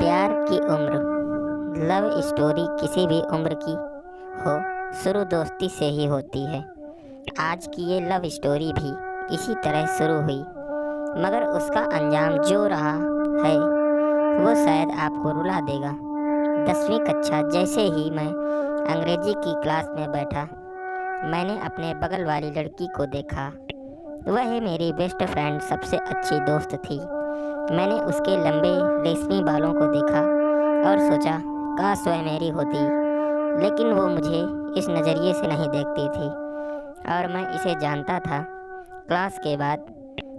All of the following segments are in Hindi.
प्यार की उम्र। लव स्टोरी किसी भी उम्र की हो, शुरू दोस्ती से ही होती है। आज की ये लव स्टोरी भी इसी तरह शुरू हुई, मगर उसका अंजाम जो रहा है वो शायद आपको रुला देगा। 10वीं कक्षा जैसे ही मैं अंग्रेजी की क्लास में बैठा, मैंने अपने बगल वाली लड़की को देखा। वह मेरी बेस्ट फ्रेंड, सबसे अच्छी दोस्त थी। मैंने उसके लंबे रेशमी बालों को देखा और सोचा काश वह मेरी होती, लेकिन वो मुझे इस नज़रिए से नहीं देखती थी और मैं इसे जानता था। क्लास के बाद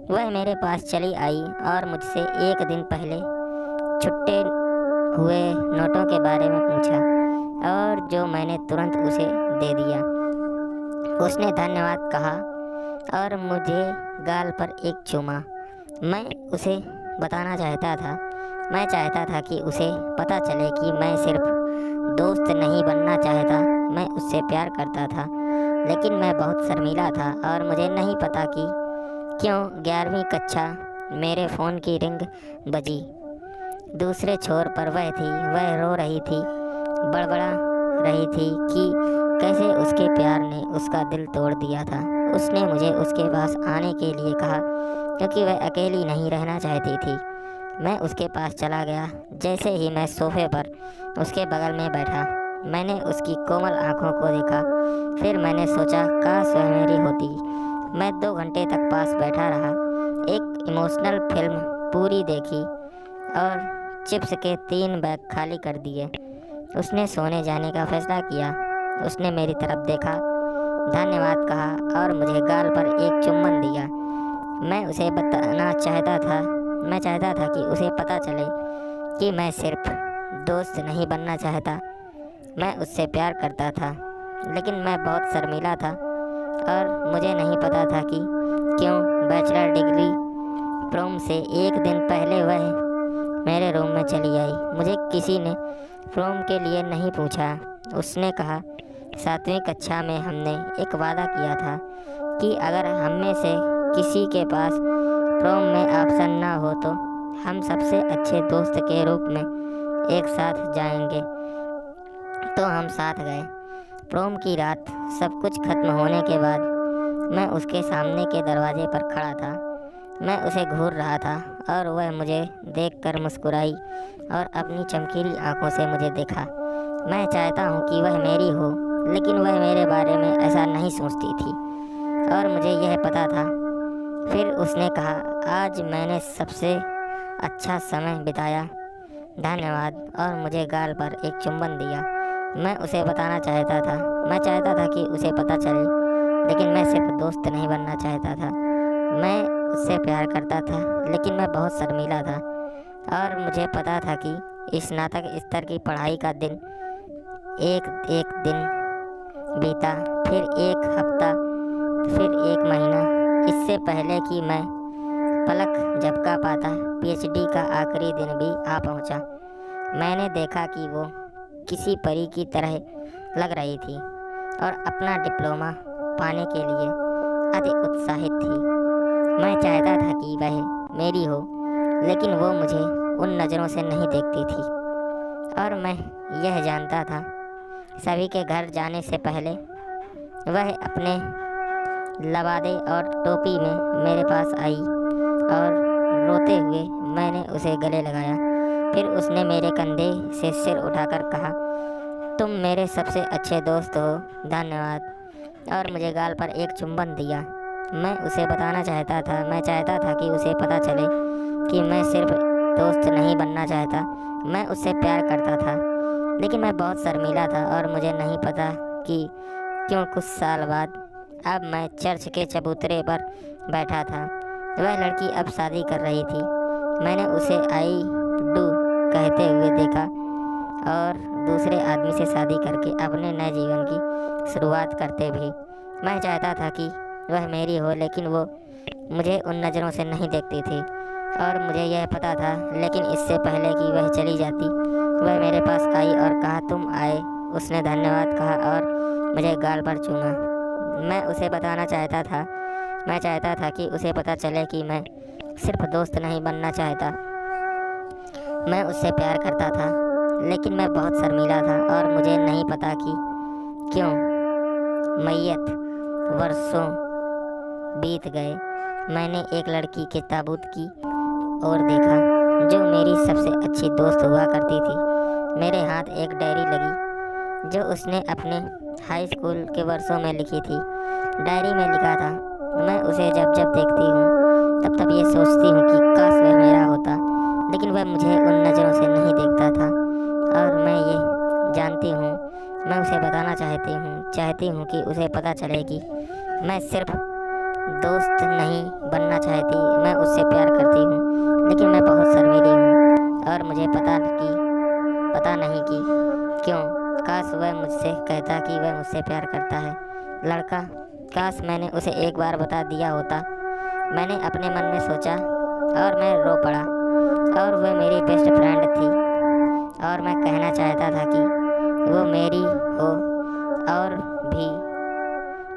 वह मेरे पास चली आई और मुझसे एक दिन पहले छुट्टे हुए नोटों के बारे में पूछा, और जो मैंने तुरंत उसे दे दिया। उसने धन्यवाद कहा और मुझे गाल पर एक चूमा। मैं उसे बताना चाहता था, मैं चाहता था कि उसे पता चले कि मैं सिर्फ दोस्त नहीं बनना चाहता, मैं उससे प्यार करता था। लेकिन मैं बहुत शर्मीला था और मुझे नहीं पता कि क्यों 11वीं कक्षा मेरे फ़ोन की रिंग बजी। दूसरे छोर पर वह थी। वह रो रही थी, बड़बड़ा रही थी कि कैसे उसके प्यार ने उसका दिल तोड़ दिया था। उसने मुझे उसके पास आने के लिए कहा क्योंकि वह अकेली नहीं रहना चाहती थी। मैं उसके पास चला गया। जैसे ही मैं सोफे पर उसके बगल में बैठा, मैंने उसकी कोमल आंखों को देखा। फिर मैंने सोचा काश वह मेरी होती। मैं 2 घंटे तक पास बैठा रहा, एक इमोशनल फिल्म पूरी देखी और चिप्स के 3 बैग खाली कर दिए। उसने सोने जाने का फैसला किया। उसने मेरी तरफ देखा, धन्यवाद कहा और मुझे गाल पर एक चुम्बन दिया। मैं उसे बताना चाहता था, मैं चाहता था कि उसे पता चले कि मैं सिर्फ दोस्त नहीं बनना चाहता, मैं उससे प्यार करता था। लेकिन मैं बहुत शर्मीला था और मुझे नहीं पता था कि क्यों बैचलर डिग्री प्रोम से एक दिन पहले वह मेरे रूम में चली आई। मुझे किसी ने प्रोम के लिए नहीं पूछा। उसने कहा 7वीं कक्षा में हमने एक वादा किया था कि अगर हम में से किसी के पास प्रोम में ऑप्शन ना हो तो हम सबसे अच्छे दोस्त के रूप में एक साथ जाएंगे। तो हम साथ गए। प्रोम की रात सब कुछ खत्म होने के बाद मैं उसके सामने के दरवाजे पर खड़ा था। मैं उसे घूर रहा था और वह मुझे देखकर मुस्कुराई और अपनी चमकीली आंखों से मुझे देखा। मैं चाहता हूँ कि वह मेरी हो, लेकिन वह मेरे बारे में ऐसा नहीं सोचती थी और मुझे यह पता था। फिर उसने कहा आज मैंने सबसे अच्छा समय बिताया, धन्यवाद, और मुझे गाल पर एक चुम्बन दिया। मैं उसे बताना चाहता था, मैं चाहता था कि उसे पता चले, लेकिन मैं सिर्फ दोस्त नहीं बनना चाहता था, मैं उससे प्यार करता था। लेकिन मैं बहुत शर्मीला था और मुझे पता था कि स्नातक स्तर की पढ़ाई का दिन एक एक दिन बीता, फिर एक हफ्ता, फिर एक महीना। इससे पहले कि मैं पलक झपका पाता, पीएचडी का आखिरी दिन भी आ पहुंचा। मैंने देखा कि वो किसी परी की तरह लग रही थी और अपना डिप्लोमा पाने के लिए अति उत्साहित थी। मैं चाहता था कि वह मेरी हो, लेकिन वो मुझे उन नज़रों से नहीं देखती थी और मैं यह जानता था। सभी के घर जाने से पहले वह अपने लबादे और टोपी में मेरे पास आई और रोते हुए मैंने उसे गले लगाया। फिर उसने मेरे कंधे से सिर उठाकर कहा तुम मेरे सबसे अच्छे दोस्त हो, धन्यवाद, और मुझे गाल पर एक चुम्बन दिया। मैं उसे बताना चाहता था, मैं चाहता था कि उसे पता चले कि मैं सिर्फ दोस्त नहीं बनना चाहता, मैं उससे प्यार करता था। लेकिन मैं बहुत शर्मीला था और मुझे नहीं पता कि क्यों कुछ साल बाद अब मैं चर्च के चबूतरे पर बैठा था। वह लड़की अब शादी कर रही थी। मैंने उसे आई डू कहते हुए देखा और दूसरे आदमी से शादी करके अपने नए जीवन की शुरुआत करते भी। मैं चाहता था कि वह मेरी हो, लेकिन वो मुझे उन नज़रों से नहीं देखती थी और मुझे यह पता था। लेकिन इससे पहले कि वह चली जाती, वह मेरे पास आई और कहा तुम आए। उसने धन्यवाद कहा और मुझे गाल पर चूमा। मैं उसे बताना चाहता था, मैं चाहता था कि उसे पता चले कि मैं सिर्फ दोस्त नहीं बनना चाहता, मैं उससे प्यार करता था, लेकिन मैं बहुत शर्मीला था और मुझे नहीं पता कि क्यों। मैयत वर्षों बीत गए। मैंने एक लड़की के ताबूत की ओर देखा जो मेरी सबसे अच्छी दोस्त हुआ करती थी। मेरे हाथ एक डायरी लगी जो उसने अपने हाई स्कूल के वर्षों में लिखी थी। डायरी में लिखा था, मैं उसे जब जब देखती हूँ तब तब ये सोचती हूँ कि काश वह मेरा होता, लेकिन वह मुझे उन नज़रों से नहीं देखता था और मैं ये जानती हूँ। मैं उसे बताना चाहती हूँ कि उसे पता चले कि मैं सिर्फ दोस्त नहीं बनना चाहती, मैं उससे प्यार करती हूँ, लेकिन मैं बहुत शर्मीली हूँ और मुझे पता नहीं कि क्यों। काश वह मुझसे कहता कि वह मुझसे प्यार करता है। लड़का, काश मैंने उसे एक बार बता दिया होता। मैंने अपने मन में सोचा और मैं रो पड़ा। और वह मेरी बेस्ट फ्रेंड थी और मैं कहना चाहता था कि वो मेरी हो और भी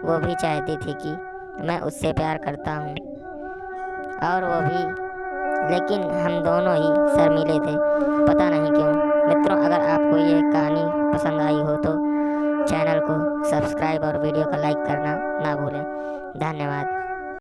वो भी चाहती थी कि मैं उससे प्यार करता हूँ और वो भी, लेकिन हम दोनों ही शर्मीले थे, पता नहीं क्यों। मित्रों, अगर आपको ये कहानी पसंद आई हो तो चैनल को सब्सक्राइब और वीडियो को लाइक करना ना भूलें। धन्यवाद।